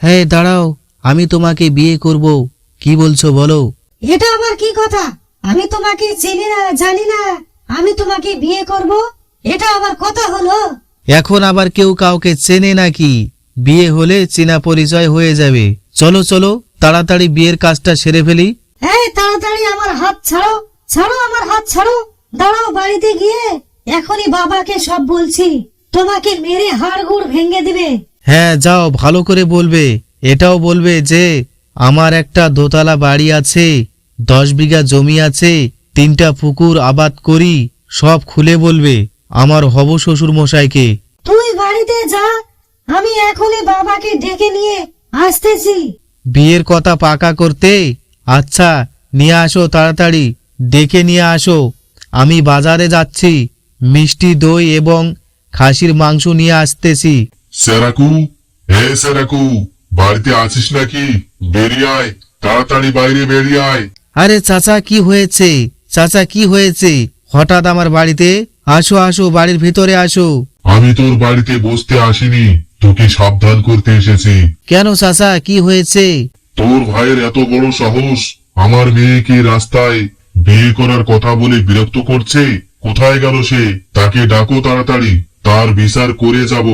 হ্যাঁ দাঁড়াও, আমি তোমাকে বিয়ে করব। কি বলছো বলো? এটা আবার কি কথা? আমি তোমাকে চিনি না, জানি না, আমি তোমাকে বিয়ে করব, এটা আবার কথা হলো? এখন আবার কেউ কাউকে চেনে নাকি? বিয়ে হলে চেনা পরিচয় হয়ে যাবে। চলো চলো, তাড়াতাড়ি বিয়ের কাজটা সেরে ফেলি। এই তাড়াতাড়ি আমার হাত ছাড়ো, ছাড়ো আমার হাত ছাড়ো। দাঁড়াও, বাড়িতে গিয়ে এখনই বাবাকে সব বলছি, তোমাকে মেরে হাড়গোড় ভেঙে দিবে। হ্যাঁ যাও, ভালো করে বলবে। এটাও বলবে যে আমার একটা দোতলা বাড়ি আছে, 10 বিঘা জমি আছে, 3টা পুকুর আবাদ করি, সব খুলে বলবে আমার হব শ্বশুর মশাইকে। তুই বাড়িতে যা, আমি এখনই বাবাকে ডেকে নিয়ে আসতেছি। বিয়ের কথা পাকা করতে? আচ্ছা, নিয়ে আসো তাড়াতাড়ি, ডেকে নিয়ে আসো। আমি বাজারে যাচ্ছি, মিষ্টি দই এবং খাসির মাংস নিয়ে আসতেছি। সেরাকু, হে সেরাকু, বাড়িতে আছিস নাকি? বেরিয়ে আয়, তাড়াতাড়ি বাইরে বেরিয়ে আয়। আরে চাচা, কি হয়েছে? চাচা, কি হয়েছে হঠাৎ আমার বাড়িতে? আসো আসো, বাড়ির ভিতরে আসো। আমি তোর বাড়িতে বসতে আসিনি, তোকে সাবধান করতে এসেছি। কেন চাচা, কি হয়েছে? তোর ভাইয়ের এত বড় সাহস, আমার মেয়েকে রাস্তায় বিয়ে করার কথা বলে বিরক্ত করছে। কোথায় গেল সে? তাকে ডাকো তাড়াতাড়ি, তার বিচার করে যাব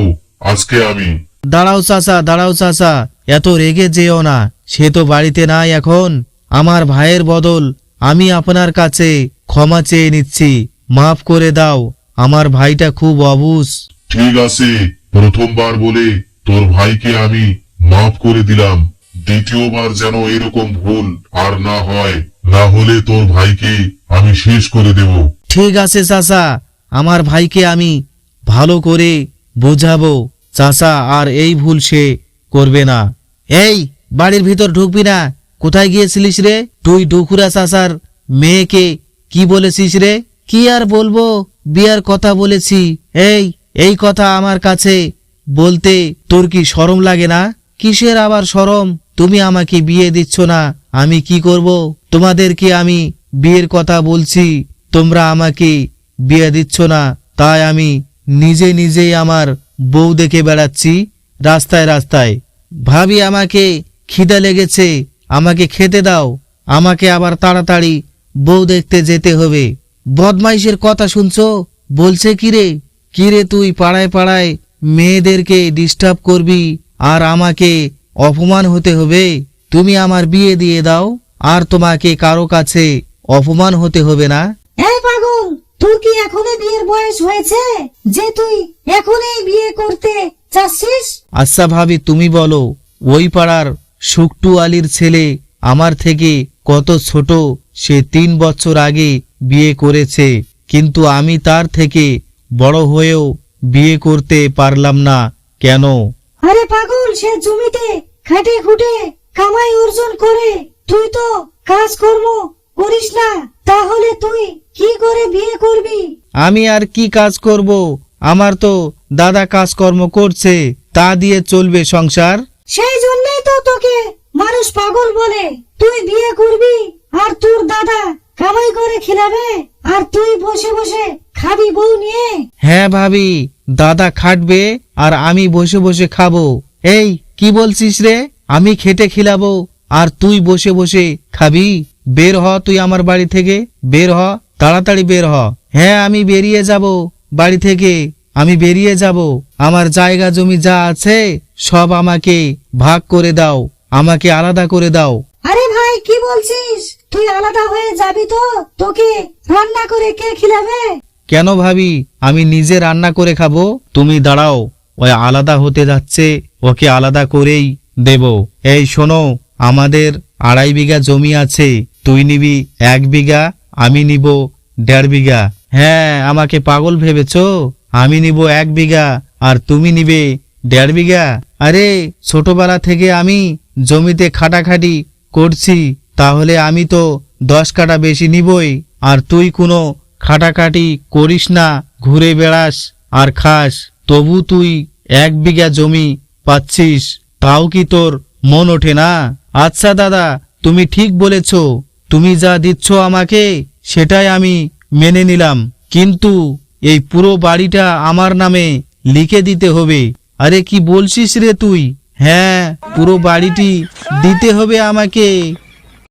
আজকে আমি। দাঁড়াও চাচা, দাঁড়াও চাচা, এত রেগে যেও না। সে তো বাড়িতে নাই এখন। আমার ভাইয়ের বদল আমি আপনার কাছে ক্ষমা চেয়ে নিচ্ছি, মাফ করে দাও। আমার ভাইটা খুব অবুঝ। ঠিক আছে, প্রথমবার বলে তোর ভাইকে আমি মাফ করে দিলাম। দ্বিতীয়বার যেন এরকম ভুল আর না হয়, না হলে তোর ভাইকে আমি শেষ করে দেব। ঠিক আছে চাচা, আমার ভাইকে আমি ভালো করে বোঝাবো। চাচা আর এই ভুল সে করবে না। এই, বাড়ির ভিতর ঢুকবি না। কোথায় গিয়েছিলিস রে তুই? ডুকুরা চাচার মেয়েকে কি বলেছিস রে? কি আর বলবো, বিয়ার কথা বলেছি। এই কথা আমার কাছে বলতে তোর কি শরম লাগে না? কিসের আবার শরম? তুমি আমাকে বিয়ে দিচ্ছ না, আমি কি করব? তোমাদেরকে আমি বিয়ের কথা বলছি, তোমরা আমাকে বিয়ে দিচ্ছ না, তাই আমি নিজে নিজেই আমার বউ দেখে বেড়াচ্ছি রাস্তায় রাস্তায়। ভাবি, আমাকে খিদে লেগেছে, আমাকে খেতে দাও। আমাকে আবার তাড়াতাড়ি বউ দেখতে যেতে হবে। বদমাইশের কথা শুনছো? বলছে কিরে, কিরে তুই পাড়ায় পাড়ায় মেয়েদেরকে ডিস্টার্ব করবি আর আমাকে অপমান হতে হবে? তুমি আমার বিয়ে দিয়ে দাও, আর তোমাকে কারো কাছে অপমান হতে হবে না। এই পাগল, তোর কি এখনই বিয়ের বয়স হয়েছে যে তুই এখনই বিয়ে করতে চাচ্ছিস? আচ্ছা ভাবি, তুমি বলো, ওই পাড়ার শুকটু আলীর ছেলে আমার থেকে কত ছোট, সে 3 বছর আগে বিয়ে করেছে, কিন্তু আমি তার থেকে বড় হয়েও বিয়ে করতে পারলাম না কেন? আরে পাগল, সে জমিতে খাটে খুটে কামাই অর্জন করে, তুই তো কাজকর্ম করিস না, তাহলে তুই কি করে বিয়ে করবি? আমি আর কি কাজ করব? আমার তো দাদা কাজকর্ম করছে, তা দিয়ে চলবে সংসার। সেই জন্যই তো তোকে মানুষ পাগল বলে। তুই বিয়ে করবি আর তোর দাদা কামাই করে খিলাবে, আর তুই বসে বসে খাবি বউ নিয়ে। হ্যাঁ ভাবি, দাদা খাটবে আর আমি বসে বসে খাবো। এই, কি বলছিস রে? আমি খেটে খিলাবো আর তুই বসে বসে খাবি? বের হ তুই আমার বাড়ি থেকে, বের হ, তাড়াতাড়ি বের হ। হ্যাঁ, আমি বেরিয়ে যাব বাড়ি থেকে, আমি বেরিয়ে যাব। আমার জায়গা জমি যা আছে সব আমাকে ভাগ করে দাও, আমাকে আলাদা করে দাও। আরে ভাই, কি বলছিস? তুই আলাদা হয়ে যাবি তো তোকে রান্না করে কে খিলাবে? কেন ভাবি, আমি নিজে রান্না করে খাবো। তুমি দাঁড়াও, ওই আলাদা হতে যাচ্ছে, ওকে আলাদা করেই দেব। এই শোনো, আমাদের 2.5 বিঘা জমি আছে, তুই নিবি 1 বিঘা, আমি নিব 1.5 বিঘা। হ্যাঁ, আমাকে পাগল ভেবেছো? আমি নিব 1 বিঘা আর তুমি নিবে 1.5 বিঘা। আরে ছোটবেলা থেকে আমি জমিতে খাটাখাটি করছি, তাহলে আমি তো 10 কাঠা বেশি নিবই। আর তুই কোনো খাটাখাটি করিস না, ঘুরে বেড়াস আর খাস, তবু তুই 1 বিঘা জমি পাচ্ছিস, তাও কি তোর মন ওঠে না? আচ্ছা দাদা, তুমি ঠিক বলেছ, তুমি যা দিচ্ছ আমাকে সেটাই আমি মেনে নিলাম, কিন্তু এই পুরো বাড়িটা আমার নামে লিখে দিতে হবে। আরে কি বলছিস রে তুই? হ্যাঁ পুরো বাড়িটি দিতে হবে আমাকে।